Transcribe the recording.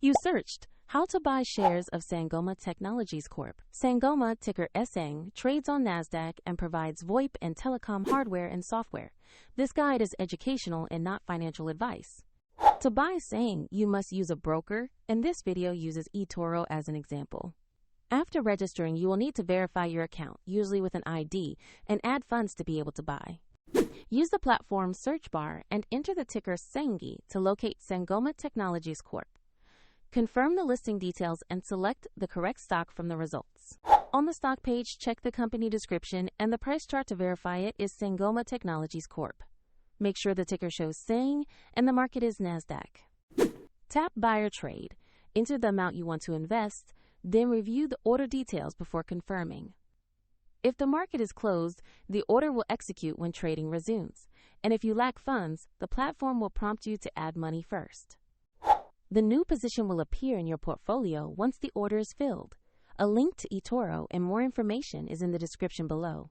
You searched how to buy shares of Sangoma Technologies Corp. Sangoma, ticker SANG, trades on NASDAQ and provides VoIP and telecom hardware and software. This guide is educational and not financial advice. To buy SANG, you must use a broker, and this video uses eToro as an example. After registering, you will need to verify your account, usually with an ID, and add funds to be able to buy. Use the platform search bar and enter the ticker SANGI to locate Sangoma Technologies Corp. Confirm the listing details and select the correct stock from the results. On the stock page, check the company description, and the price chart to verify it is Sangoma Technologies Corp. Make sure the ticker shows SANG and the market is NASDAQ. Tap Buy or Trade. Enter the amount you want to invest, then review the order details before confirming. If the market is closed, the order will execute when trading resumes, and if you lack funds, the platform will prompt you to add money first. The new position will appear in your portfolio once the order is filled. A link to eToro and more information is in the description below.